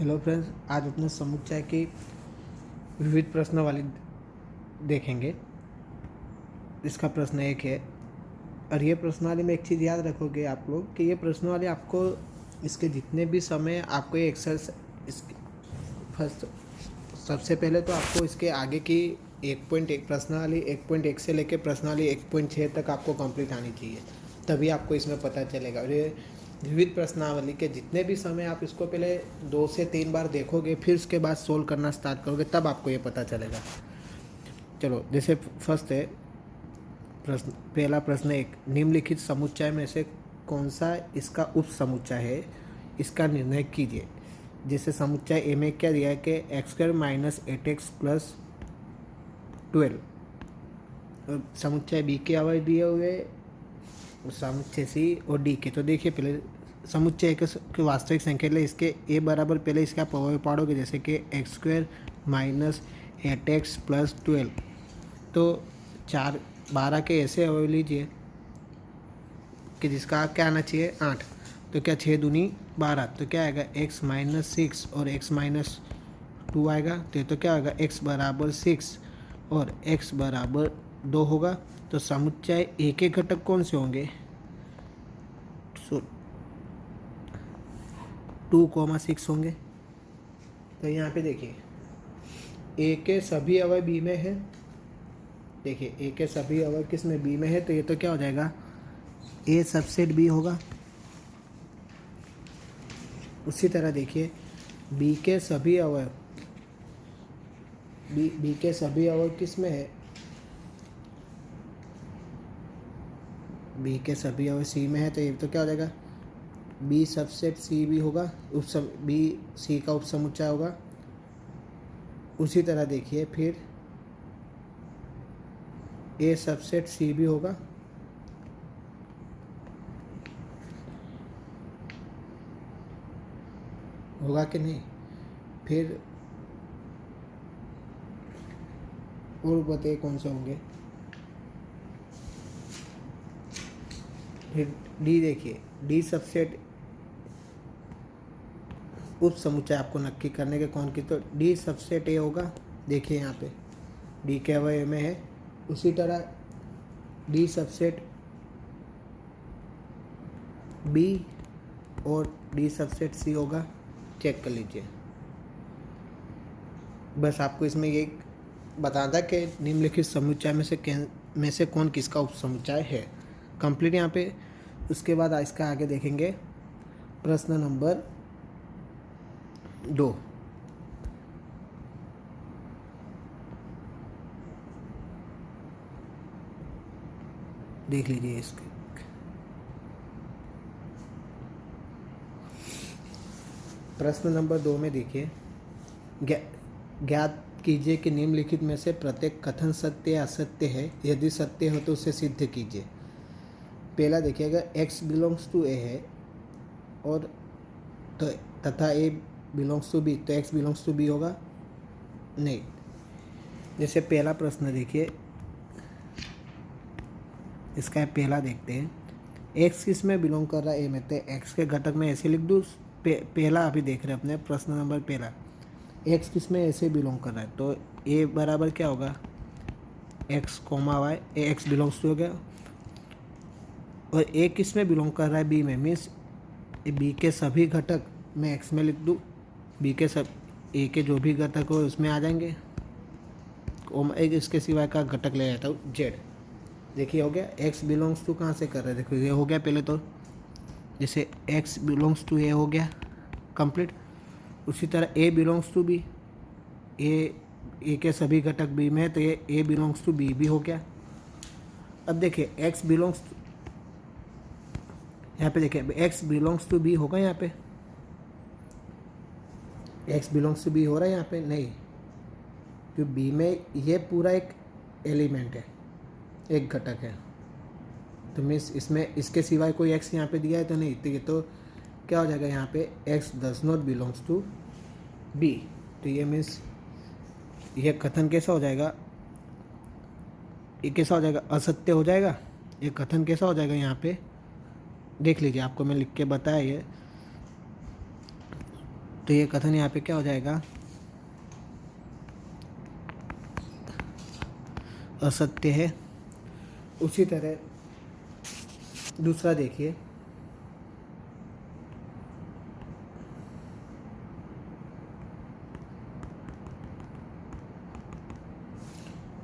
Hello friends, आज अपने समुच्चय की विविध प्रश्नावली देखेंगे। इसका प्रश्न एक है और ये प्रश्नावली में एक चीज़ याद रखोगे आप लोग कि ये प्रश्नावली आपको इसके जितने भी समय आपको ये एक्सरसाइज इस फर्स्ट सबसे पहले तो आपको इसके आगे की 1.1 प्रश्नावली 1.1 से लेकर प्रश्नावली 1.6 तक आपको कंप्लीट आनी चाहिए, तभी आपको इसमें पता चलेगा। और ये विविध प्रश्नावली के जितने भी समय आप इसको पहले 2 से 3 बार देखोगे, फिर उसके बाद सोल्व करना स्टार्ट करोगे, तब आपको ये पता चलेगा। चलो, जैसे फर्स्ट है प्रश्न, पहला प्रश्न एक, निम्नलिखित समुच्चय में से कौन सा इसका उप समुच्चय है, इसका निर्णय कीजिए। जैसे समुच्चय ए में क्या दिया है कि x² - 8x + 12, समुच्चय बी के अवयव दिए हुए, समुच्चय सी और डी के। तो देखिए, पहले समुच्चय के वास्तविक संख्या ले इसके ए बराबर पहले इसका अवयव पाड़ोगे, जैसे कि x² - 8x + 12। तो 12 के ऐसे अवयव लीजिए कि जिसका क्या आना चाहिए 8। तो क्या 6 दूनी 12, तो क्या आएगा x - 6 और x - 2 आएगा। तो क्या आएगा x = 6 और x = 2 होगा। तो समुच्चय ए के घटक कौन से होंगे? 2,6 होंगे। तो यहाँ पे देखिए, ए के सभी अवयव बी में है। देखिए, ए के सभी अवयव किस में? बी में है। तो ये तो क्या हो जाएगा, ए सबसेट बी होगा। उसी तरह देखिए, बी के सभी अवयव बी के सभी अवयव किस में है? बी के सभी अवयव सी में है। तो ये तो क्या हो जाएगा, बी सबसेट सी भी होगा, बी सी का उपसमुच्चय होगा। उसी तरह देखिए, फिर ए सबसेट सी भी होगा। होगा कि नहीं? फिर और बताइए कौन से होंगे। फिर डी देखिए, डी सबसेट उप समुच्चय आपको नक्की करने के कौन की, तो डी सबसेट ए होगा। देखिए यहाँ पे डी के अवयव में है। उसी तरह डी सबसेट बी और डी सबसेट सी होगा। चेक कर लीजिए। बस आपको इसमें ये बताना था कि निम्नलिखित समुच्चय में से कौन किसका उप समुच्चय है। कंप्लीट यहाँ पे। उसके बाद इसका आगे देखेंगे प्रश्न नंबर 2। देख लीजिए इसके। प्रश्न नंबर 2 में देखिए, ज्ञात कीजिए कि निम्नलिखित में से प्रत्येक कथन सत्य या असत्य है। यदि सत्य हो तो उसे सिद्ध कीजिए। पहला देखिएगा, x बिलोंग्स टू ए है और तो तथा a बिलोंग्स टू बी, तो x बिलोंग्स टू बी होगा नहीं। जैसे पहला प्रश्न देखिए, इसका पहला देखते हैं, x किस में बिलोंग कर रहा है? ए में। तो x के घटक में ऐसे लिख दूँ। पहला अभी देख रहे हैं अपने प्रश्न नंबर पहला, x किस में ऐसे बिलोंग कर रहा है, तो a बराबर क्या होगा x, y, x belongs to हो गया। और a किस में बिलोंग कर रहा है? b में। मीन्स b के सभी घटक मैं x में लिख दूँ। b के सब a के जो भी घटक हो उसमें आ जाएंगे। एक इसके सिवाय का घटक ले जाता हूँ z। देखिए हो गया, x बिलोंग्स टू कहाँ से कर रहे हैं? देखो ये हो गया पहले तो, जैसे x बिलोंग्स टू a हो गया कंप्लीट। उसी तरह a बिलोंग्स टू b, ए के सभी घटक b में है, तो ये a बिलोंग्स टू b भी हो गया। अब देखिए x बिलोंग्स टू, यहाँ पे देखिए x बिलोंग्स टू b होगा। यहाँ पे x बिलोंग्स टू b हो रहा है यहाँ पे नहीं, जो b में ये पूरा एक एलिमेंट है, एक घटक है। तो मीन्स इसमें इसके सिवाय कोई x यहाँ पे दिया है तो नहीं। तो ये तो क्या हो जाएगा यहाँ पे, x does not belongs to b। तो ये मीन्स यह कथन कैसा हो जाएगा, ये कैसा हो जाएगा? असत्य हो जाएगा। ये कथन कैसा हो जाएगा? यहाँ पे देख लीजिए, आपको मैं लिख के बताया ये। तो ये कथन यहाँ पे क्या हो जाएगा, असत्य है। उसी तरह दूसरा देखिए,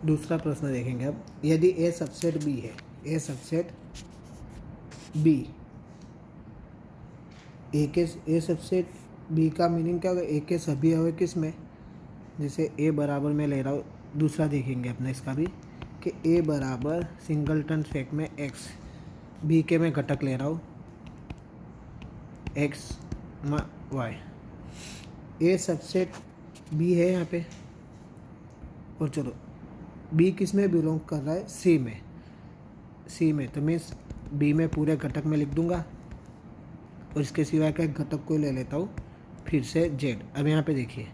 दूसरा प्रश्न देखेंगे अब। यदि ए सबसेट बी है, ए subset B, A subset B का मीनिंग क्या होगा, ए के सभी अवयव किस में, जैसे ए बराबर में ले रहा हूँ, दूसरा देखेंगे अपने इसका भी कि ए बराबर सिंगलटन फैक्ट में एक्स, बी के मैं घटक ले रहा हूँ एक्स वाई, ए सबसेट बी है यहाँ पे, और चलो बी किस में बिलोंग कर रहा है, सी में, सी में, तो मीन्स बी में पूरे घटक में लिख दूंगा और इसके सिवाय का एक घटक को ले लेता हूँ फिर से जेड। अब यहाँ पे देखिए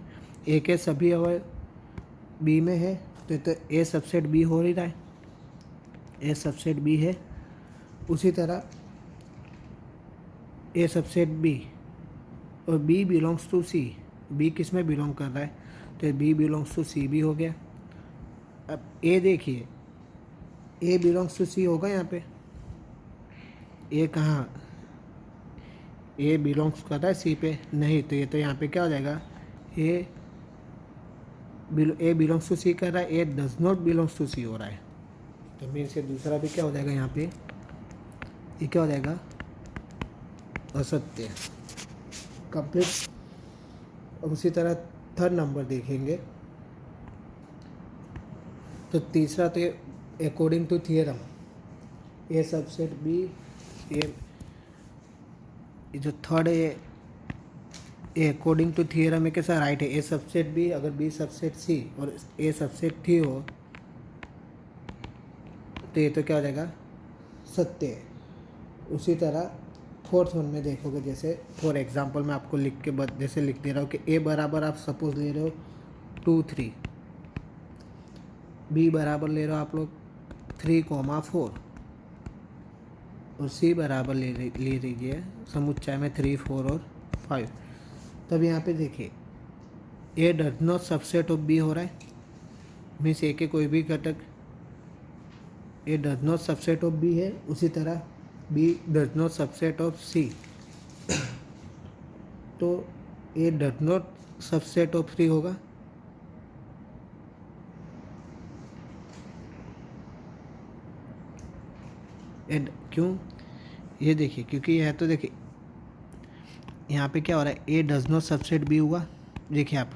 ए के सभी अवयव बी में है, तो ए सबसेट बी हो ही रहा है, ए सबसेट बी है। उसी तरह ए सबसेट बी और B belongs to C, B किस में बिलोंग कर रहा है, तो बी बिलोंग्स टू सी भी हो गया। अब ए देखिए, ए बिलोंग्स टू सी होगा यहाँ पे, ए कहाँ, ए बिलोंग्स कर रहा है सी पे, नहीं, तो ये तो यहाँ पे क्या हो जाएगा, ए बिलोंग्स टू सी कर रहा है, A does not belongs to सी हो रहा है, तो मीन्स ये दूसरा भी क्या हो जाएगा यहाँ पे, ये क्या हो जाएगा, असत्य, कंप्लीट। और उसी तरह थर्ड नंबर देखेंगे, तो तीसरा तो ये according to theorem, A subset B, ये जो थर्ड है ए अकॉर्डिंग टू थियरम है कैसा राइट है, ए सबसेट बी अगर बी सबसेट सी और ए सबसेट टी हो तो ये तो क्या हो जाएगा, सत्य है। उसी तरह फोर्थ वन में देखोगे, जैसे फॉर एग्जांपल मैं आपको लिख के जैसे लिख दे रहा हूँ कि ए बराबर आप सपोज ले रहे हो 2 3, बी बराबर ले रहे हो आप लोग 3,4 और सी बराबर ले लीजिए समुच्चय में 3 4 और 5। तब यहाँ पे देखिए A does not subset of B हो रहा है, मीन्स ए के कोई भी घटक, A does not subset of B है। उसी तरह B does not subset of C, तो A does not subset of 3 होगा, एंड क्यों, ये देखिए क्योंकि यह तो देखिए यहाँ पे क्या हो रहा है, A does not subset B हुआ, देखिए आप,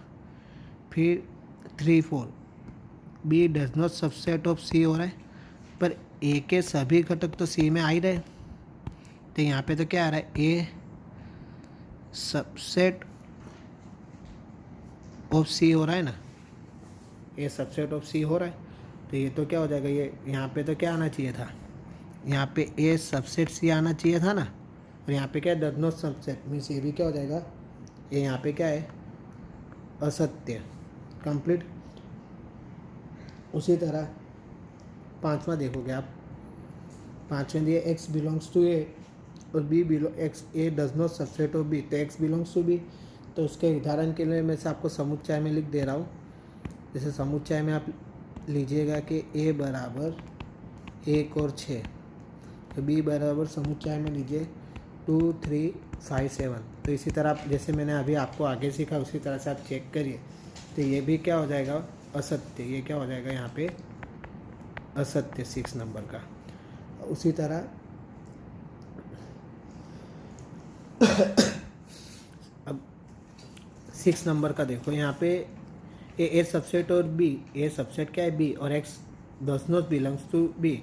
फिर 3 4, B does not subset of C हो रहा है, पर ए के सभी घटक तो सी में आ ही रहे, तो यहाँ पे तो क्या आ रहा है, ए सबसेट ऑफ सी हो रहा है ना, ए सबसेट ऑफ सी हो रहा है, तो ये तो क्या हो जाएगा, ये यहाँ पे तो क्या आना चाहिए था, यहाँ पे ए सबसेट सी आना चाहिए था ना, और यहाँ पे क्या है, डज नॉट सबसेट, मीन्स ये भी क्या हो जाएगा, ये यहाँ पे क्या है, असत्य, कंप्लीट। उसी तरह पांचवा देखोगे आप, पांचवें दिए एक्स बिलोंग्स टू ए और B X, A does not subset of B, तो एक्स बिलोंग्स टू बी, तो उसके उदाहरण के लिए मैं से आपको समुच्चय में लिख दे रहा हूँ। जैसे समुच्चय में आप लीजिएगा कि ए बराबर 1 और 6, तो बी बराबर समुच्चय में लीजिए 2 3 5 7, तो इसी तरह आप जैसे मैंने अभी आपको आगे सीखा उसी तरह से आप चेक करिए, तो ये भी क्या हो जाएगा, असत्य, ये क्या हो जाएगा यहाँ पे, असत्य 6 नंबर का। उसी तरह अब 6 नंबर का देखो, यहाँ पे ए सबसेट और बी, ए सबसेट क्या है बी, और X does not belongs to B,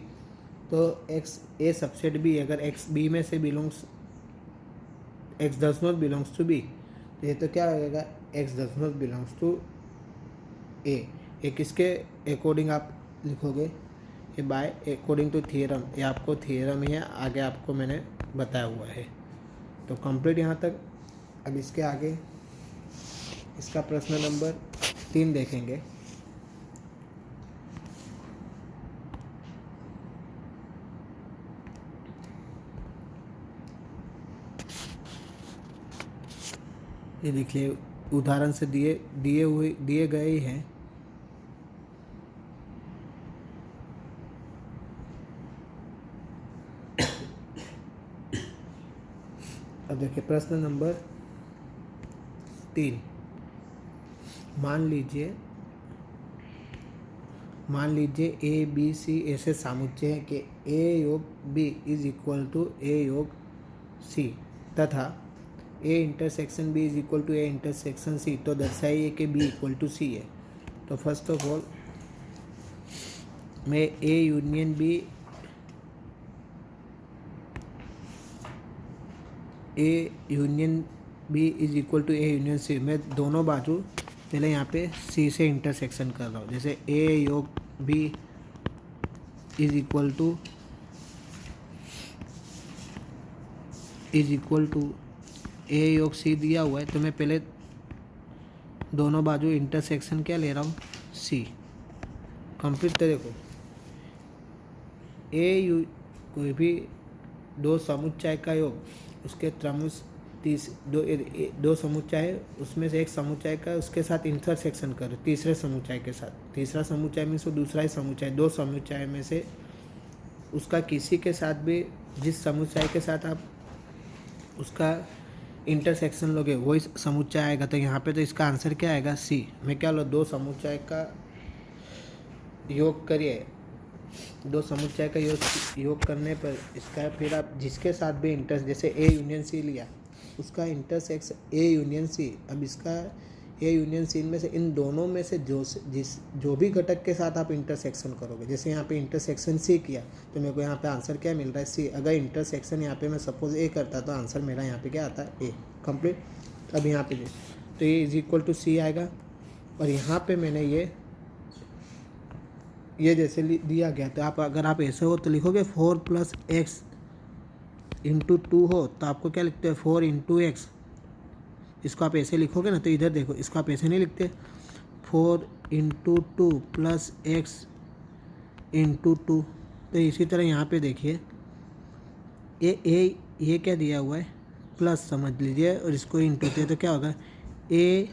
तो एक्स ए सबसेट बी, अगर एक्स बी में से belongs, X does not belongs to B, तो ये तो क्या रहेगा, X does not belongs to A किसके अकॉर्डिंग आप लिखोगे, ये बाय अकॉर्डिंग टू थियरम, ये आपको थियरम ही है, आगे आपको मैंने बताया हुआ है। तो कंप्लीट यहाँ तक। अब इसके आगे इसका प्रश्न नंबर 3 देखेंगे। ये देखिए उदाहरण से दिए गए ही हैं। अब देखिए प्रश्न नंबर 3। मान लीजिए ए बी सी ऐसे समुच्चय है कि ए योग B is equal to A योग सी तथा A intersection B is equal to A intersection C, तो दर्शाइए कि बी इक्वल टू सी है। तो फर्स्ट ऑफ ऑल मैं A union B is equal to A union C, मैं दोनों बाजू पहले यहाँ पे सी से इंटरसेक्शन कर रहा हूँ। जैसे ए योग B is equal to A योग सी दिया हुआ है, तो मैं पहले दोनों बाजू इंटरसेक्शन क्या ले रहा हूँ, सी। कंप्लीट तो देखो कोई भी दो समुच्चय का योग, उसके त्रमुस दो समुच्चय है, उसमें से एक समुच्चय का उसके साथ इंटरसेक्शन करो तीसरे समुच्चय के साथ। तीसरा समुच्चय में से दूसरा ही समुच्चय, दो समुच्चय में से उसका किसी के साथ भी, जिस समुच्चय के साथ आप उसका इंटरसेक्शन लोगे वही समुच्चय आएगा। तो यहाँ पे तो इसका आंसर क्या आएगा, सी। मैं क्या लो, दो समुच्चय का योग करिए, दो समुच्चय का योग करने पर इसका फिर आप जिसके साथ भी जैसे ए यूनियन सी लिया, उसका इंटरसेक्शन ए यूनियन सी। अब इसका ए यूनियन सी में से इन दोनों में से जो भी घटक के साथ आप इंटरसेक्शन करोगे, जैसे यहाँ पे इंटरसेक्शन सी किया तो मेरे को यहाँ पे आंसर क्या मिल रहा है, सी। अगर इंटरसेक्शन यहाँ पे मैं सपोज ए करता तो आंसर मेरा यहाँ पे क्या आता है, ए। कंप्लीट। अब यहाँ पे तो ये इज इक्वल टू सी आएगा। और यहाँ पे मैंने ये जैसे दिया गया, तो अगर आप ऐसे हो तो लिखोगे 4 + x × 2 हो तो आपको क्या लिखते हैं, 4 × x। इसको आप ऐसे लिखोगे ना, तो इधर देखो, इसको आप ऐसे नहीं लिखते, 4 × 2 + x × 2। तो इसी तरह यहाँ पे देखिए ये क्या दिया हुआ है, प्लस समझ लीजिए, और इसको इंटू दिया तो क्या होगा, ए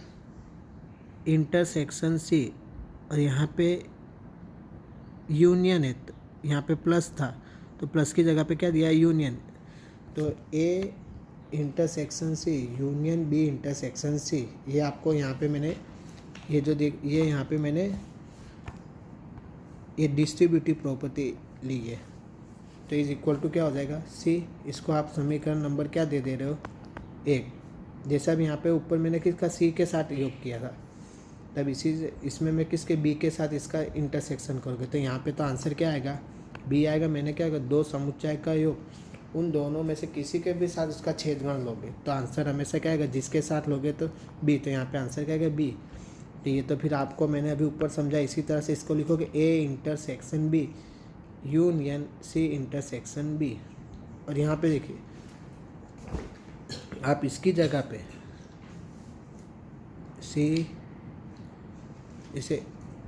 इंटरसेक्शन सी, और यहाँ पे यूनियन है, तो यहाँ पे प्लस था तो प्लस की जगह पे क्या दिया, यूनियन। तो A intersection C union B intersection C, ये आपको यहाँ पे मैंने ये यहाँ पे मैंने ये डिस्ट्रीब्यूटिव प्रॉपर्टी ली है। तो इज इक्वल टू क्या हो जाएगा, सी। इसको आप समीकरण नंबर क्या दे रहे हो, 1। जैसा भी यहाँ पे ऊपर मैंने किसका, सी के साथ योग किया था, तब इसमें मैं किसके, बी के साथ इसका इंटरसेक्शन करोगे, तो यहाँ पे तो आंसर क्या आएगा, बी आएगा। मैंने क्या, दो समुच्चय का योग, उन दोनों में से किसी के भी साथ उसका छेदगुण लोगे तो आंसर हमेशा क्या आएगा, जिसके साथ लोगे तो बी। तो यहाँ पे आंसर क्या आएगा, बी। तो ये तो फिर आपको मैंने अभी ऊपर समझा, इसी तरह से इसको लिखोगे A intersection B union C intersection B. और यहाँ पे देखिए आप इसकी जगह पे सी इसे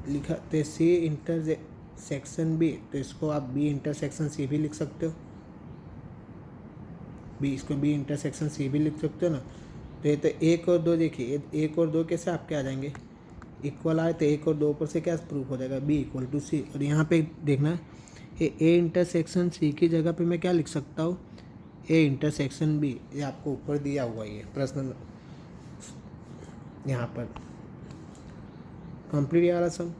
लिखते सी इंटरसेक्शन बी, तो इसको आप बी इंटरसेक्शन सी भी लिख सकते हो, इसको बी इंटरसेक्शन सी भी लिख सकते हो ना। तो ये तो 1 और 2, देखिए 1 और 2 कैसे आपके आ जाएंगे, इक्वल आए तो 1 और 2 पर से क्या प्रूफ हो जाएगा, बी इक्वल टू सी। और यहाँ पे देखना ए इंटरसेक्शन सी की जगह पे मैं क्या लिख सकता हूँ, ए इंटरसेक्शन बी। ये आपको ऊपर दिया हुआ है प्रश्न, यहाँ पर कंप्लीट वाला सब।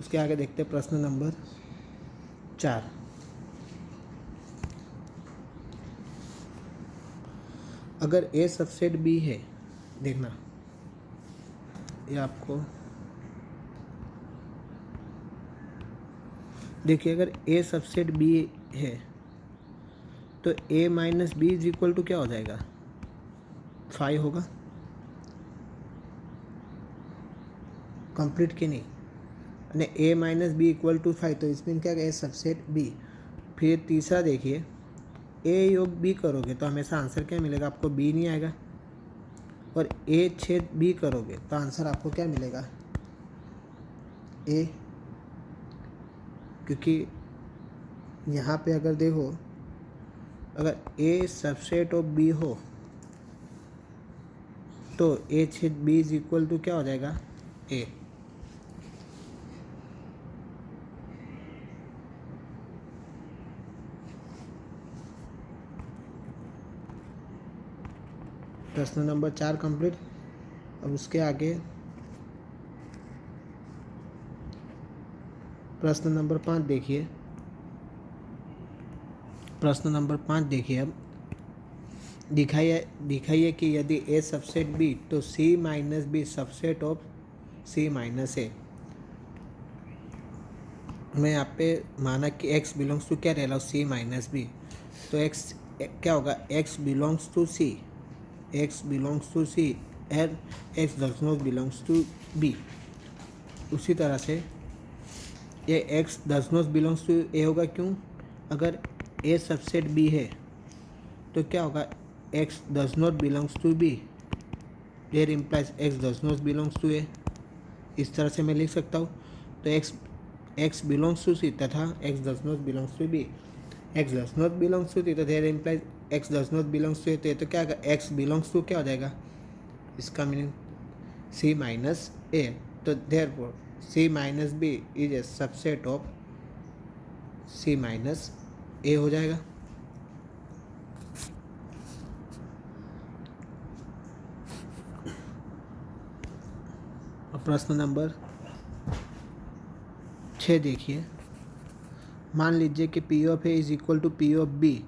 उसके आगे देखते हैं प्रश्न नंबर 4। अगर ए सबसेट बी है, देखना ये आपको देखिए, अगर ए सबसेट बी है तो a - b is equal to क्या हो जाएगा, 5 होगा। कंप्लीट कि नहीं, a - b इक्वल टू 5, तो इसमें क्या ए सबसेट बी। फिर तीसरा देखिए, a योग b करोगे तो हमेशा आंसर क्या मिलेगा आपको, b नहीं आएगा। और a छेद b करोगे तो आंसर आपको क्या मिलेगा, a। क्योंकि यहाँ पे अगर देखो, अगर a सबसेट ऑफ b हो तो ए छेद बी इज इक्वल टू क्या हो जाएगा, ए। प्रश्न नंबर 4 कंप्लीट। अब उसके आगे प्रश्न नंबर 5 देखिए। प्रश्न नंबर 5 देखिए। अब दिखाइए कि यदि ए सबसेट बी तो C minus B subset of C minus A. मैं यहाँ पे माना कि x बिलोंग्स टू क्या रह रहा हूँ, सी माइनस बी। तो x क्या होगा, x belongs to C, x belongs to C and x does not belongs to B. उसी तरह से ये x does not belongs to A होगा। क्यों? अगर a सबसेट b है तो क्या होगा, x does not belongs to b, there implies x does not belongs to a। इस तरह से मैं लिख सकता हूँ। तो x बिलोंग्स टू c तथा x does not belongs to b। x does not belongs to c तो there implies x does not belongs to a। तो क्या होगा, x बिलोंग्स टू क्या हो जाएगा, इसका मीनिंग c माइनस a। तो therefore c minus b is a subset of c minus a हो जाएगा। प्रश्न नंबर 6 देखिए। मान लीजिए कि P of A is equal to P of B,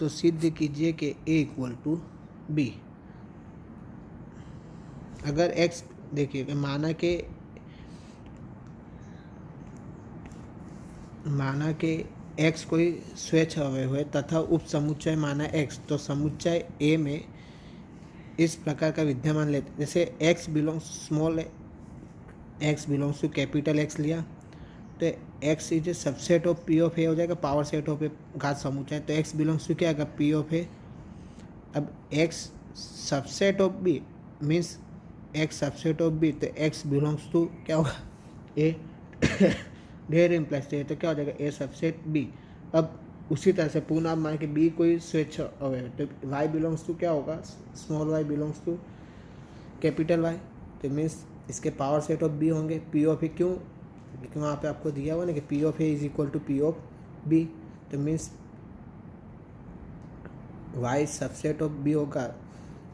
तो सिद्ध कीजिए कि ए इक्वल टू बी। अगर एक्स देखिए, माना कि एक्स कोई स्वेच्छ अवयव है तथा उप समुच्चय माना एक्स, तो समुच्चय ए में इस प्रकार का विद्यमान लेते, जैसे X belongs small X belongs to capital X लिया, तो X is a subset of P of A हो जाएगा, पावर सेट ऑफ ए घात समुच्चय। तो एक्स बिलोंग्स टू क्या आएगा, पी ऑफ ए। अब X subset of B means X subset of B, तो एक्स बिलोंग्स टू क्या होगा, ए। ढेर इम्प्लाइज तो क्या हो जाएगा, ए सबसेट बी। अब उसी तरह से पुनः आप मान के बी कोई स्वेच्छ अवयव, तो वाई बिलोंग्स टू क्या होगा, small Y belongs to capital Y. तो मीन्स इसके पावर सेट ऑफ बी होंगे। पी ऑफ ए क्यों, क्योंकि वहाँ पे आपको दिया हुआ ना कि P of A is equal to P of B. तो means Y subset of B होगा,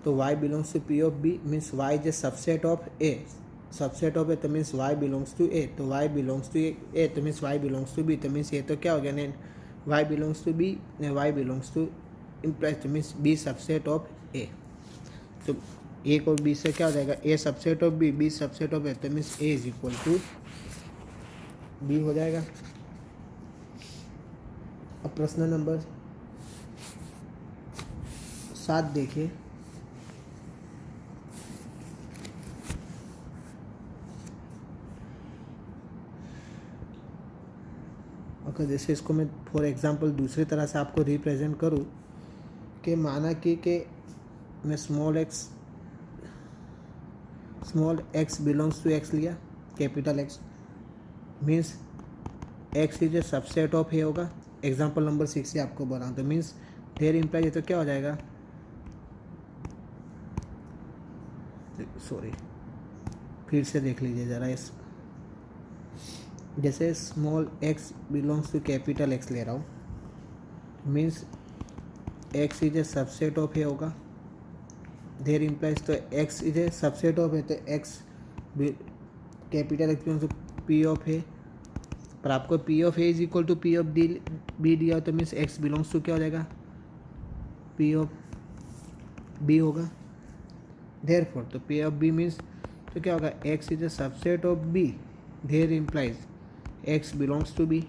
तो Y belongs to P of B means Y is a subset of A. Subset of A तो means Y belongs to A, तो Y belongs to A तो means Y belongs to B. तो means ये तो क्या हो गया, ने वाई बिलोंग्स टू बी, ने वाई बिलोंग्स टू इम्प्लाइज, तो means B subset of A. तो ए और बी से क्या हो जाएगा, A subset of B, B subset of A, तो means A is equal to B हो जाएगा। अब प्रश्न नंबर 7 देखिए। अगर जैसे इसको मैं फॉर एग्जांपल दूसरी तरह से आपको रिप्रेजेंट करूं कि माना कि मैं small X belongs to X लिया, capital X means X is a subset of A होगा। एग्जांपल नंबर 6 से आपको बनाऊँ तो मीन्स देयर इम्प्लाइज, तो क्या हो जाएगा, सॉरी फिर से देख लीजिए ज़रा। इस जैसे small X belongs to capital X ले रहा हूँ, means X is a subset of A होगा। देयर इम्प्लाइज, तो X is a subset of A, तो X capital X belongs to P of A. पर आपको P of A is equal to P of D B दिया, तो means X belongs to क्या हो जाएगा, पी ऑफ बी होगा। Therefore तो पी ऑफ बी मीन्स तो क्या होगा, X is a subset of B, there implies X belongs to B.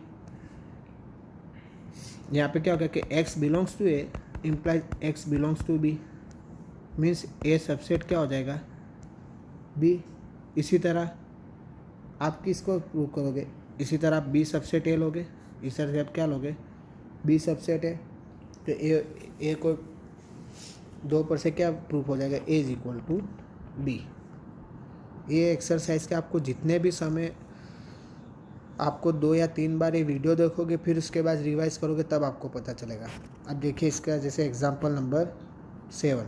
यहाँ पे क्या होगा कि X belongs to A implies X belongs to B, means A subset क्या हो जाएगा, बी। इसी तरह आप किसको प्रूव करोगे, इसी तरह आप बी सबसेट ए लोगे, इस तरह से आप क्या लोगे, बी सबसेट है। तो ए को 2 पर से क्या प्रूफ हो जाएगा, ए इज इक्वल टू बी। ये एक्सरसाइज के आपको जितने भी समय आपको 2 या 3 बार ये वीडियो देखोगे, फिर उसके बाद रिवाइज करोगे, तब आपको पता चलेगा। अब देखिए इसका जैसे एग्जांपल नंबर 7।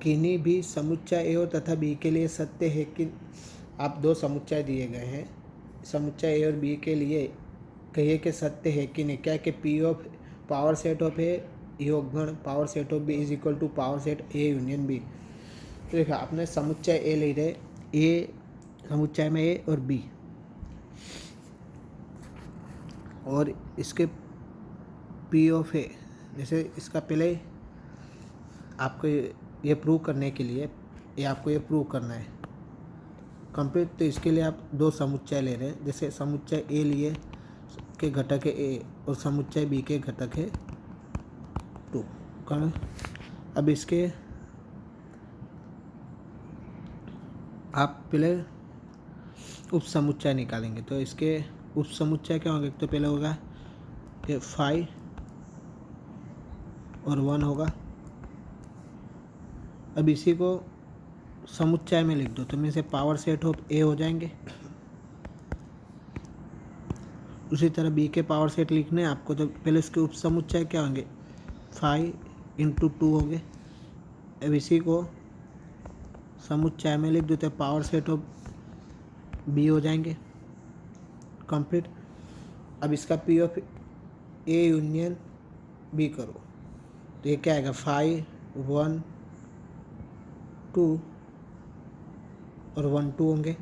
किन्हीं भी समुच्चय ए और तथा बी के लिए सत्य है कि आप दो समुच्चय दिए गए हैं, समुच्चय ए और बी के लिए कहिए कि सत्य है कि नहीं। क्या कि P of power set of A योगगण power set of B is equal to power set A union B. तो देखो आपने समुच्चय ए ले रहे, ए समुच्चय में ए और बी, और इसके पी ऑफ ए, जैसे इसका पहले आपको ये प्रूव करने के लिए आपको ये प्रूव करना है कंप्लीट। तो इसके लिए आप दो समुच्चय ले रहे हैं, जैसे समुच्चय ए लिए के घटक है ए और समुच्चय बी के घटक है 2। अब इसके आप पहले उप समुच्चय निकालेंगे। तो इसके उप समुच्चय क्या होंगे? तो पहले होगा कि 5 और 1 होगा। अब इसी को समुच्चय में लिख दो, तो में से पावर सेट ऑफ ए हो जाएंगे। उसी तरह बी के पावर सेट लिखने हैं आपको, तो पहले इसके उप समुच्चय क्या होंगे? 5 × 2 होंगे। अब इसी को समुच्चय में लिख दो, तो पावर सेट ऑफ बी हो जाएंगे कंप्लीट। अब इसका P of A union B करो, तो ये क्या आएगा? 5 1 2 और 1 2 होंगे।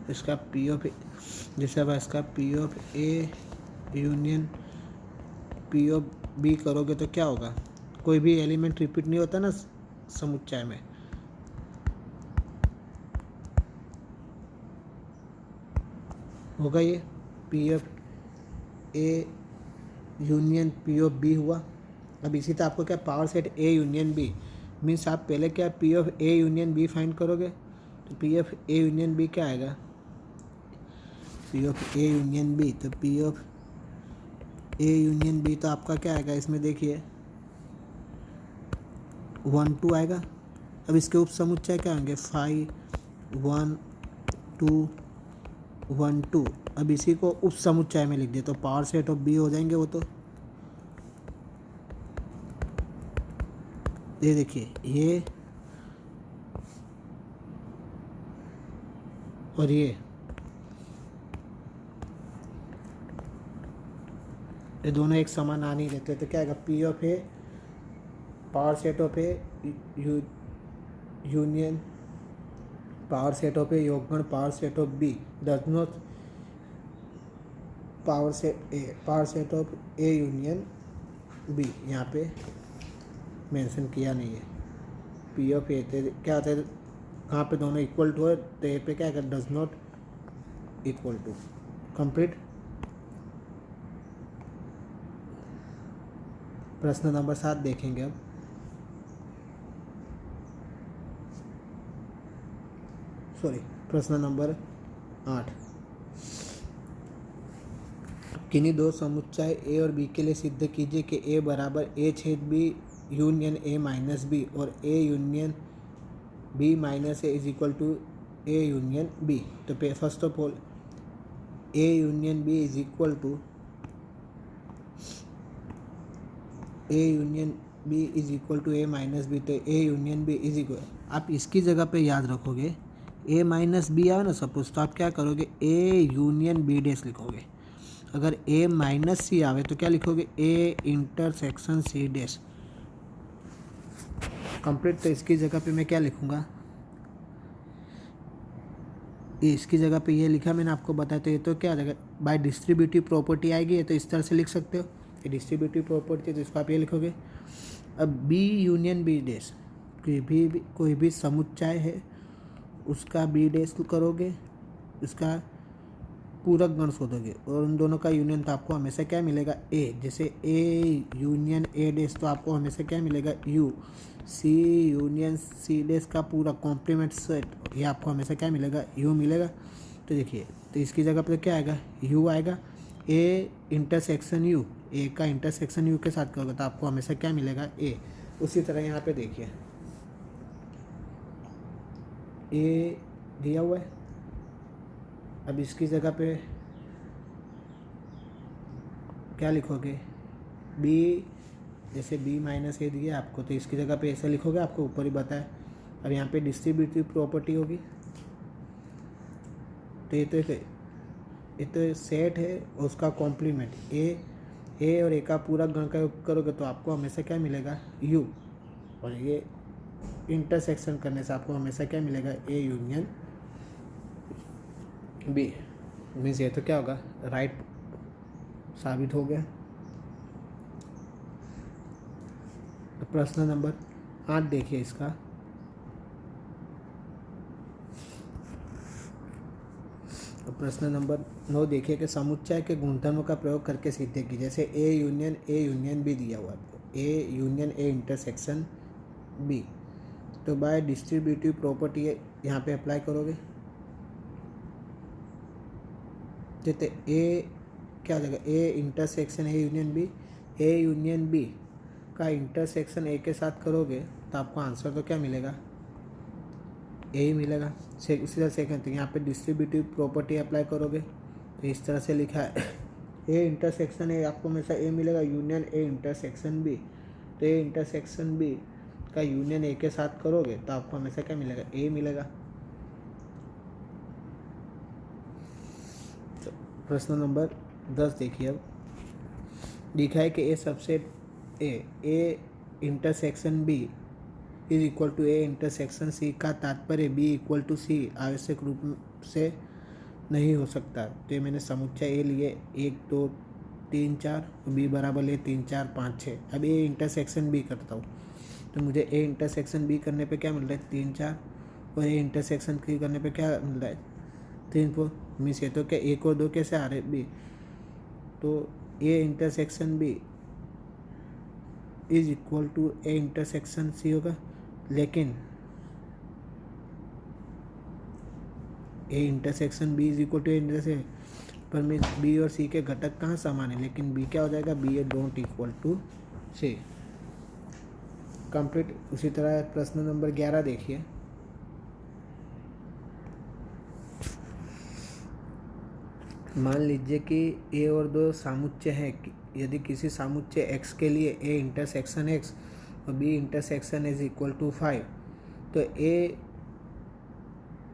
इसका पी ऑफ जैसे अब इसका P of A union P of B करोगे तो क्या होगा? कोई भी एलिमेंट रिपीट नहीं होता ना समुच्चय में, होगा ये P of A union P of B हुआ। अब इसी तरह आपको क्या power set A union B means आप पहले क्या P of A union B find करोगे, तो P of A union B क्या आएगा? P of A union B, तो P of A union B तो आपका क्या आएगा? इसमें देखिए 1 2 आएगा। अब इसके उप समुच्चय क्या होंगे? 5 1 2 1 2। अब इसी को उप समुच्चय में लिख दे, तो पावर सेट ऑफ बी हो जाएंगे वो। तो ये देखिए ये और ये दोनों एक समान आ नहीं रहते, तो क्या आएगा? P of A power set of A union power set of A योगगण power set of B does not power set of A union B. यहाँ पे मेंशन किया नहीं है। पी ऑफ ए क्या होता है? कहाँ पे दोनों इक्वल टू है, तो ए पे क्या है? Does not equal to complete. प्रश्न नंबर 7 देखेंगे अब। प्रश्न नंबर 8। किन्हीं दो समुच्चय ए और बी के लिए सिद्ध कीजिए कि ए बराबर ए छेद B union A minus B और A union B minus A is equal to A union B. तो first of all A union B is equal to A minus B. तो A union B is equal, आप इसकी जगह पे याद रखोगे ए minus B आए ना सपोज, तो आप क्या करोगे? ए यूनियन बी डैश लिखोगे। अगर ए माइनस सी आवे तो क्या लिखोगे? A intersection C dash complete. तो इसकी जगह पे मैं क्या लिखूँगा? इसकी जगह पे ये लिखा मैंने आपको बताया, तो ये तो क्या आ जाएगा? बाय डिस्ट्रीब्यूटिव प्रॉपर्टी आएगी, ये तो इस तरह से लिख सकते हो। ये डिस्ट्रीब्यूटिव प्रॉपर्टी है, तो इसको आप ये लिखोगे। अब बी यूनियन बी डैश, कोई भी समुच्चय है उसका बी डैश करोगे, उसका पूरक गण शोधोगे, और उन दोनों का यूनियन तो आपको हमेशा क्या मिलेगा? ए। जैसे ए यूनियन ए डैश, तो आपको हमेशा क्या मिलेगा? U. C union C dash का पूरा कॉम्प्लीमेंट सेट, ये आपको हमेशा क्या मिलेगा? यू मिलेगा। तो देखिए, तो इसकी जगह पर क्या आएगा? यू आएगा। ए इंटरसेक्शन यू, ए का इंटरसेक्शन यू के साथ करोगे तो आपको हमेशा क्या मिलेगा? ए। उसी तरह यहाँ पे देखिए ए दिया हुआ है। अब इसकी जगह पे क्या लिखोगे, बी, जैसे बी माइनस ए दिया आपको तो इसकी जगह पे ऐसे लिखोगे, आपको ऊपर ही बताया। अब यहाँ पे डिस्ट्रीब्यूटिव प्रॉपर्टी होगी, तो ये तो सेट है और उसका कॉम्प्लीमेंट ए और ए का पूरा गण का योग करोगे तो आपको हमेशा क्या मिलेगा, यू, और ये इंटरसेक्शन करने से आपको हमेशा क्या मिलेगा, ए यूनियन बी। मीन्स ये तो क्या होगा, राइट साबित हो गया। तो प्रश्न नंबर 8 देखिए इसका। तो प्रश्न नंबर 9 देखिए कि समुच्चय के गुणधर्मों का प्रयोग करके सिद्ध की। जैसे ए यूनियन बी दिया हुआ आपको, A union A intersection B, तो बाय डिस्ट्रीब्यूटिव प्रॉपर्टी यहाँ पे अप्लाई करोगे, जैसे ए क्या हो जाएगा, A intersection A union B का इंटरसेक्शन ए के साथ करोगे तो आपको आंसर तो क्या मिलेगा, ए ही मिलेगा। इसी तरह सेकंड थिंग, यहाँ पे डिस्ट्रीब्यूटिव प्रॉपर्टी अप्लाई करोगे तो इस तरह से लिखा है, ए इंटरसेक्शन ए आपको हमेशा ए मिलेगा, यूनियन ए इंटरसेक्शन बी, तो ए इंटरसेक्शन बी का यूनियन ए के साथ करोगे तो आपको हमेशा क्या मिलेगा, ए मिलेगा। तो प्रश्न नंबर 10 देखिए। अब लिखा है कि A subset A intersection B is equal to A intersection C का तात्पर्य बी इक्वल टू सी आवश्यक रूप से नहीं हो सकता। तो ये मैंने समुच्चय ए लिए 1 2 3 4, बी बराबर ले 3 4 5 6। अब ए इंटरसेक्शन बी करता हूँ तो मुझे ए इंटरसेक्शन बी करने पे क्या मिल रहा है, 3 4, और ए इंटरसेक्शन सी करने पे क्या मिल रहा है, 3 4। मीन्स ये तो क्या 1 और 2 कैसे आ रहे बी, तो A intersection B is equal to A intersection C होगा, लेकिन A intersection B is equal to A intersection, पर मीन्स बी और सी के घटक कहाँ समान है, लेकिन बी क्या हो जाएगा, B A don't equal to C. Complete. उसी तरह प्रश्न नंबर 11 देखिए। मान लीजिए कि ए और 2 सामुच्चय है, यदि किसी सामुच्चय x के लिए ए इंटरसेक्शन x और B intersection is equal to 5, तो A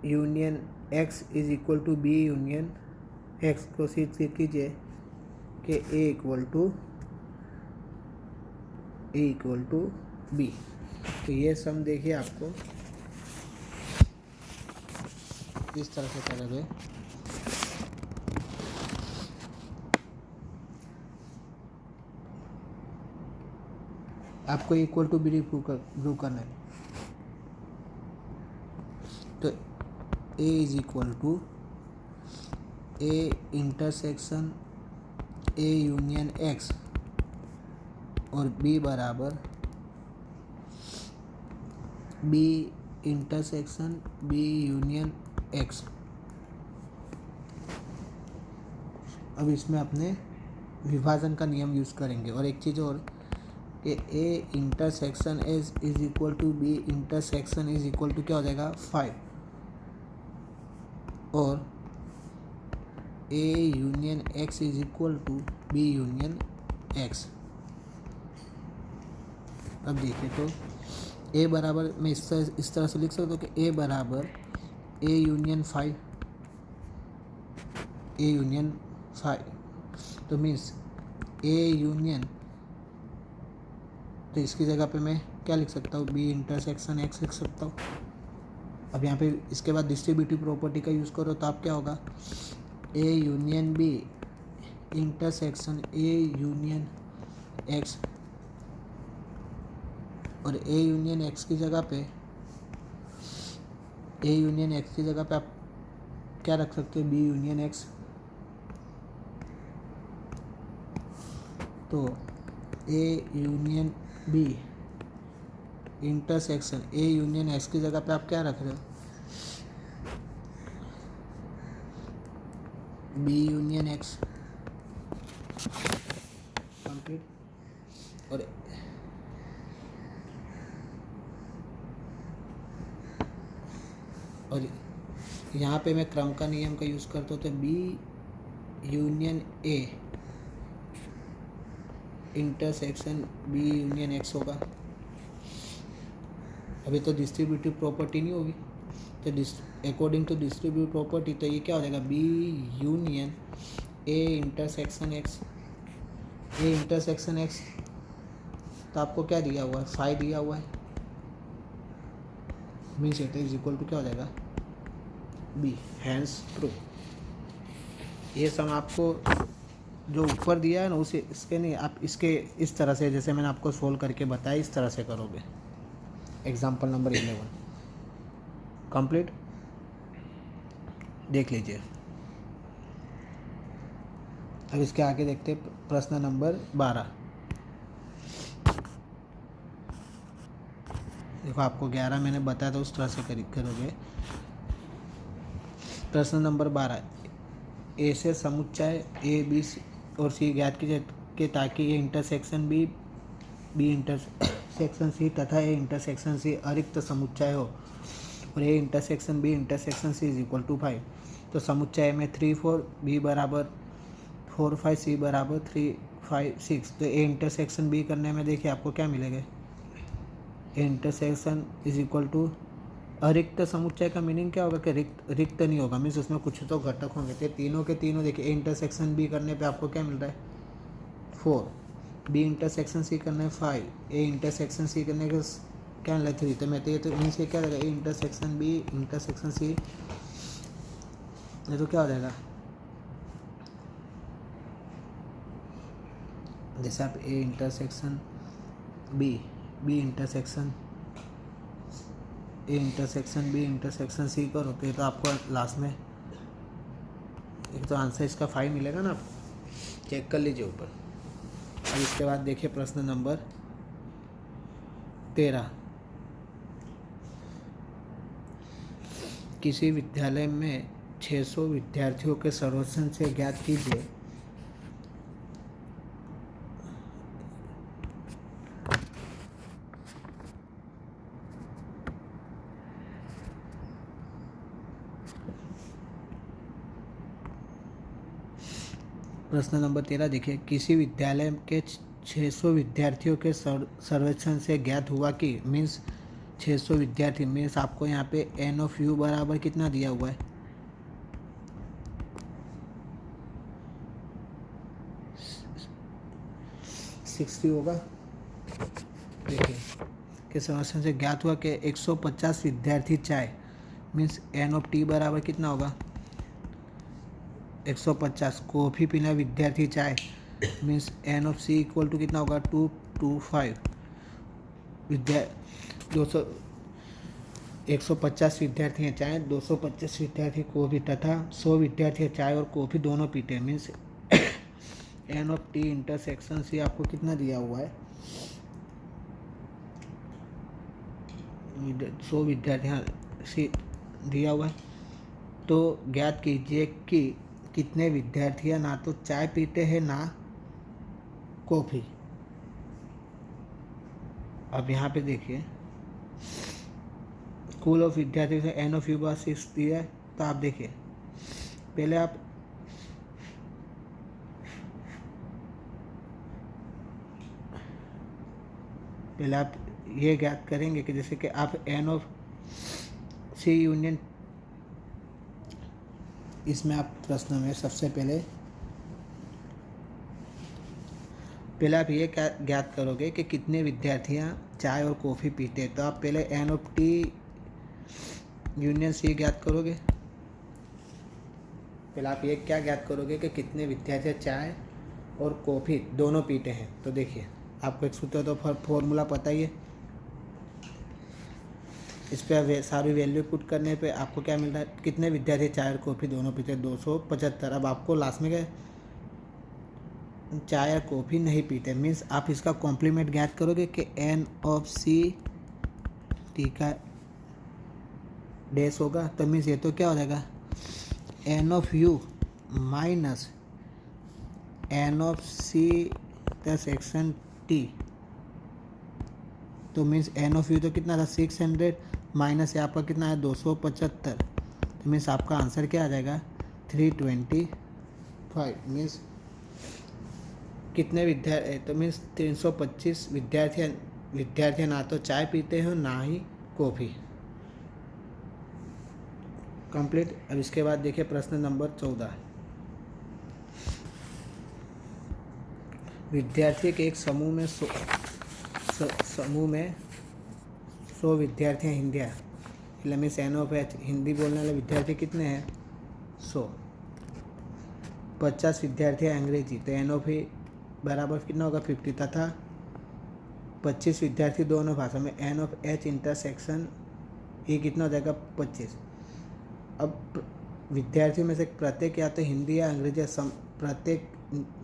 union x is equal to B union x को सिद्ध कीजिए कि ए इक्वल टू बी। तो ये सम देखिए आपको इस तरह से करोगे, आपको इक्वल टू बी प्रूव करना है। तो A is equal to A intersection A union X और बी बराबर B intersection B union X. अब इसमें अपने विभाजन का नियम यूज़ करेंगे। और एक चीज़ और कि A intersection S is equal to B intersection is equal to क्या हो जाएगा 5, और A union X is equal to B union X. अब देखिए तो ए बराबर मैं इस तरह से लिख सकता हूँ कि ए बराबर ए यूनियन 5, ए यूनियन 5, तो मीन्स ए यूनियन, तो इसकी जगह पे मैं क्या लिख सकता हूँ, बी इंटरसेक्शन एक्स लिख सकता हूँ। अब यहाँ पे इसके बाद डिस्ट्रीब्यूटिव प्रॉपर्टी का यूज़ करो तो आप क्या होगा, A union B intersection A union X, और ए यूनियन एक्स की जगह पे आप क्या रख सकते हो, बी यूनियन एक्स। तो A union B intersection A union X की जगह पे आप क्या रख रहे हो, बी यूनियन एक्स। कंप्लीट। और यहाँ पे मैं क्रम का नियम का यूज़ करता हूँ, तो B union A intersection B union X होगा। अभी तो डिस्ट्रीब्यूटिव प्रॉपर्टी नहीं होगी, तो अकॉर्डिंग टू डिस्ट्रीब्यूटिव प्रॉपर्टी तो ये क्या हो जाएगा, B union A intersection X. A intersection X तो आपको क्या दिया हुआ है, 5 दिया हुआ है, means it is equal to क्या हो जाएगा, बी। Hence true. ये सम आपको जो ऊपर दिया है ना उसे इसके नहीं, आप इसके इस तरह से जैसे मैंने आपको सोल्व करके बताया इस तरह से करोगे। एग्जाम्पल नंबर 11 कंप्लीट, देख लीजिए। अब इसके आगे देखते हैं प्रश्न नंबर 12। देखो आपको 11 मैंने बताया था उस तरह से करोगे। प्रश्न नंबर 12, ए से समुच्चय ए बी और सी ज्ञात कीजिए ताकि A intersection B B intersection C तथा ए इंटरसेक्शन सी अरिक्त समुच्चय हो और A intersection B intersection C is equal to 5। तो समुच्चय में 3 4 बी बराबर 4 5 सी बराबर 3 5 6। तो ए इंटरसेक्शन बी करने में देखिए आपको क्या मिलेगा, A intersection is equal to अरिक्त समुच्चय का मीनिंग क्या होगा कि रिक्त नहीं होगा, मीन्स उसमें कुछ तो घटक होंगे। तो तीनों के तीनों देखिए, ए इंटरसेक्शन बी करने पे आपको क्या मिल रहा है 4, बी इंटरसेक्शन सी करने 5, ए इंटरसेक्शन सी करने का क्या मिल रहा है 3। तो मैं तो ये तो मीन्स ये क्या रहेगा, A intersection B intersection C, ये तो क्या हो जाएगा, जैसे आप A intersection B B intersection A intersection B intersection C करो तो आपको लास्ट में एक तो आंसर इसका 5 मिलेगा ना, आप चेक कर लीजिए ऊपर। अब इसके बाद देखिए प्रश्न नंबर 13, किसी विद्यालय में 600 विद्यार्थियों के सर्वेक्षण से ज्ञात कीजिए प्रश्न नंबर 13 देखिए, किसी विद्यालय के 600 विद्यार्थियों के सर्वेक्षण से ज्ञात हुआ कि मीन्स 600 विद्यार्थी मीन्स आपको यहाँ पे एन ऑफ यू बराबर कितना दिया हुआ है 60 होगा। देखिए कि सर्वेक्षण से ज्ञात हुआ कि 150 विद्यार्थी चाय मीन्स एन ऑफ टी बराबर कितना होगा 150। कॉफ़ी पीना विद्यार्थी चाय means N of C equal to कितना होगा 225। 150 विद्यार्थी हैं चाय, 225 विद्यार्थी कॉफ़ी तथा 100 विद्यार्थी चाय और कॉफ़ी दोनों पीते हैं means N of T intersection C आपको कितना दिया हुआ है 100 विद्यार्थी सी दिया हुआ है। तो ज्ञात कीजिए कि कितने विद्यार्थियां ना तो चाय पीते हैं ना कॉफ़ी। अब यहाँ पे देखिए कुल ऑफ विद्यार्थी से एन ऑफ यू बार 6 दिया है। तो आप देखिए पहले आप ये ज्ञात करेंगे कि जैसे कि आप एन ऑफ सी यूनियन, इसमें आप प्रश्न में सबसे पहले आप ये क्या ज्ञात करोगे कि कितने विद्यार्थियां चाय और कॉफ़ी पीते हैं। तो आप पहले N of T union C ज्ञात करोगे। पहले आप ये क्या ज्ञात करोगे कि कितने विद्यार्थी चाय और कॉफ़ी दोनों पीते हैं। तो देखिए आपको एक सूत्र तो फॉर्मूला पता ही है, इस पर सारी वैल्यू पुट करने पे आपको क्या मिल रहा है, कितने विद्यार्थी चाय और कॉफ़ी दोनों पीते हैं 275। अब आपको लास्ट में क्या चाय और कॉफ़ी नहीं पीते मीन्स आप इसका कॉम्प्लीमेंट ज्ञात करोगे कि एन ऑफ सी टी का डैश होगा। तो मीन्स ये तो क्या हो जाएगा N of U minus N of C intersection T. तो मीन्स एन ऑफ यू तो कितना था 600 माइनस है आपका कितना है 275। तो मीन्स आपका आंसर क्या आ जाएगा 325। मीन्स कितने तो मीन्स 325 विद्यार्थी ना तो चाय पीते हैं ना ही कॉफ़ी। कंप्लीट। अब इसके बाद देखिए प्रश्न नंबर 14। विद्यार्थी के एक समूह में 100 विद्यार्थी हिंदिया मीन्स NOH हिंदी बोलने वाले विद्यार्थी कितने हैं? 100। 50 विद्यार्थी अंग्रेजी, तो NOH बराबर कितना होगा? 50 तथा 25 विद्यार्थी दोनों भाषा में NOH इंटरसेक्शन ये कितना हो जाएगा? 25। अब विद्यार्थियों में से प्रत्येक या तो हिंदी या अंग्रेजी प्रत्येक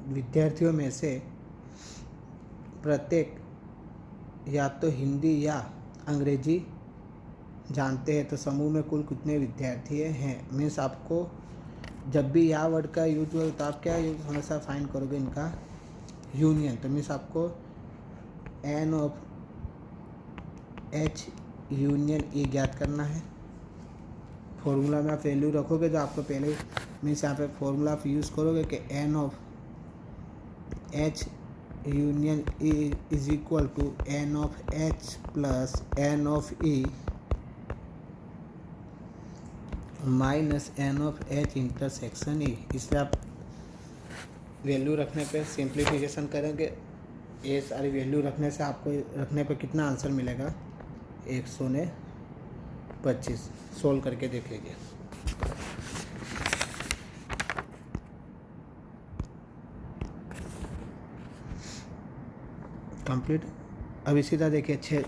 विद्यार्थियों में से प्रत्येक या तो हिंदी या अंग्रेजी जानते हैं, तो समूह में कुल कितने विद्यार्थी हैं? मीन्स आपको जब भी या वर्ड का यूज हो तो आप क्या यूज हमेशा फाइंड करोगे? इनका यूनियन। तो मीन्स आपको NOH यूनियन E ज्ञात करना है। फॉर्मूला में आप वैल्यू रखोगे जो आपको पहले मीन्स यहाँ पे फॉर्मूला आप यूज़ करोगे कि NOH union E is equal to NOH plus NOE minus NOH intersection E। इससे आप वैल्यू रखने पे सिंप्लीफिकेशन करेंगे। ये सारी वैल्यू रखने से आपको रखने पे कितना आंसर मिलेगा? 125। सोल्व करके देख लीजिए। कंप्लीट। अब इसी तरह देखिए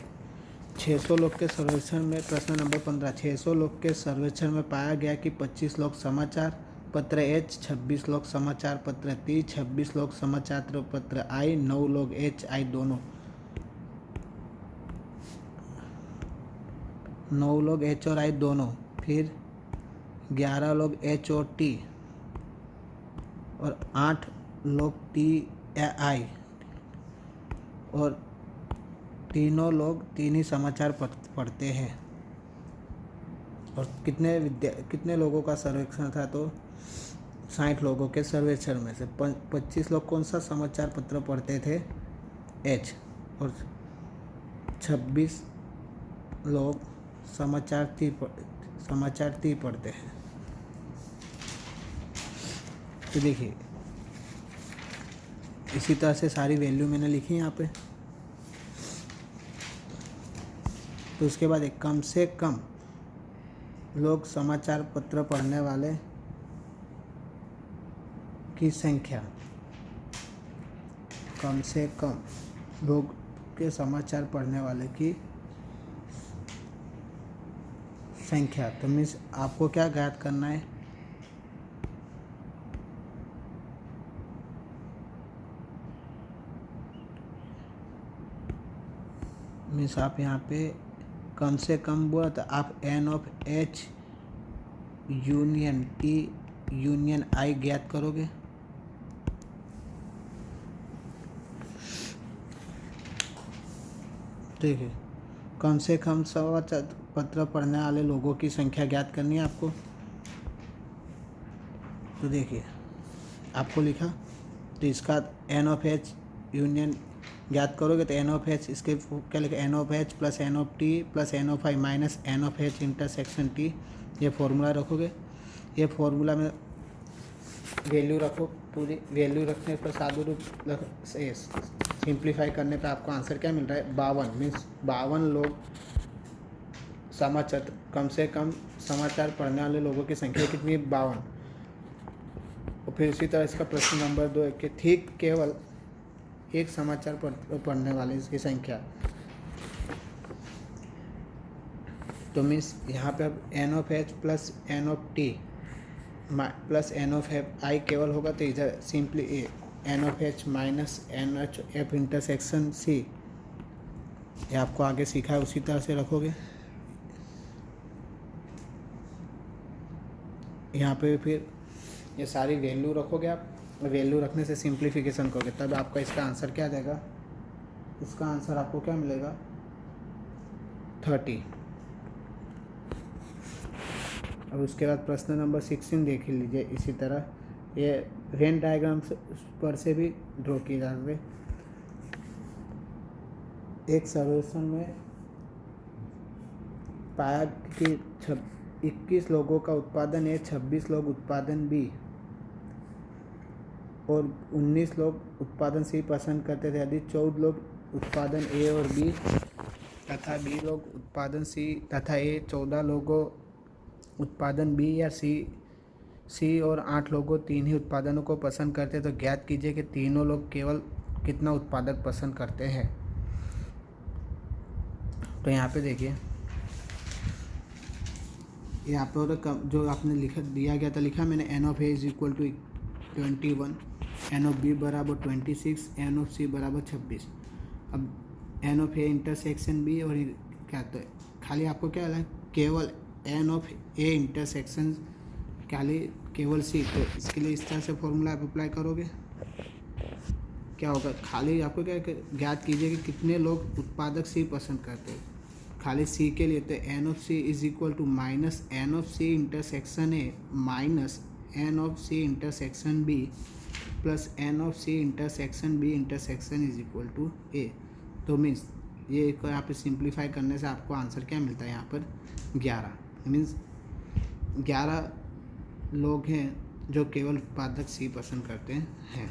600 लोग के सर्वेक्षण में प्रश्न नंबर 15। 600 लोग के सर्वेक्षण में पाया गया कि 25 लोग समाचार पत्र H, 26 लोग समाचार पत्र T, 26 लोग समाचार पत्र I, 9 लोग H, I दोनों 9 लोग H और I दोनों, फिर 11 लोग H और T और 8 लोग T या I और तीनों लोग तीन ही समाचार पढ़ते हैं। और कितने लोगों का सर्वेक्षण था? तो 60 लोगों के सर्वेक्षण में से 25 लोग कौन सा समाचार पत्र पढ़ते थे? H। और 26 लोग समाचार T पढ़ते हैं। तो देखिए इसी तरह से सारी वैल्यू मैंने लिखी यहाँ पे। तो उसके बाद एक कम से कम लोग समाचार पत्र पढ़ने वाले की संख्या, कम से कम लोग के समाचार पढ़ने वाले की संख्या। तो मीन्स आपको क्या ज्ञात करना है? मीन्स आप यहाँ पे कम से कम बोला तो आप NOH union T union I ज्ञात करोगे। देखिए कम से कम समाचार पत्र पढ़ने वाले लोगों की संख्या ज्ञात करनी है आपको। तो देखिए आपको लिखा, तो इसका NOH यूनियन ज्ञात करोगे तो NOH इसके क्या लिखा? NOH plus NOT plus NOI minus NOH intersection T। ये फॉर्मूला रखोगे। ये फॉर्मूला में वैल्यू रखो, पूरी वैल्यू रखने पर सादू रूप सिंप्लीफाई करने पर आपको आंसर क्या मिल रहा है? 52। मीन्स 52 लोग समाचार, कम से कम समाचार पढ़ने वाले लोगों की संख्या कितनी है? 52। और फिर इसी तरह इसका प्रश्न नंबर 2 कि ठीक केवल एक समाचार पढ़ने वाले इसकी संख्या। तो मीन्स यहाँ पे अब NOH plus NOT plus NOI केवल होगा, तो इधर simply NOH minus NOF intersection C ये आपको आगे सीखा है उसी तरह से रखोगे। यहाँ पे फिर ये सारी वैल्यू रखोगे आप। वैल्यू रखने से सिंप्लीफिकेशन करोगे तब आपका इसका आंसर क्या आ जाएगा? इसका आंसर आपको क्या मिलेगा? 30। अब उसके बाद प्रश्न नंबर 16 देख लीजिए। इसी तरह ये वेन डायग्राम पर से भी ड्रॉ किए जा सकते। एक सर्वेक्षण में पाया कि 21 लोगों का उत्पादन ए, 26 लोग उत्पादन बी और 19 लोग उत्पादन सी पसंद करते थे। यदि 14 लोग उत्पादन ए और बी तथा बी लोग उत्पादन सी तथा ए 14 लोगों उत्पादन बी या सी और 8 लोगों तीन ही उत्पादनों को पसंद करते, तो ज्ञात कीजिए कि तीनों लोग केवल कितना उत्पादक पसंद करते हैं। तो यहाँ पे देखिए, यहाँ पर जो आपने लिखा दिया गया था, लिखा मैंने N of A is equal to 21, N of B बराबर 26, एन ऑफ सी बराबर 26। अब N of A intersection B और क्या, तो खाली आपको क्या है, केवल एन ऑफ ए इंटरसेक्शन खाली केवल सी। तो इसके लिए इस तरह से फॉर्मूला आप अप्लाई करोगे, क्या होगा, खाली आपको क्या ज्ञात कीजिए कि कितने लोग उत्पादक सी पसंद करते हैं। खाली सी के लिए तो N of C is equal to minus N of C intersection A minus N of C intersection B plus N of C intersection B intersection is equal to A. तो मीन्स ये यहाँ पे सिंप्लीफाई करने से आपको answer क्या मिलता है, यहाँ पर 11 मीन्स 11 लोग हैं जो केवल उत्पादक सी पसंद करते हैं।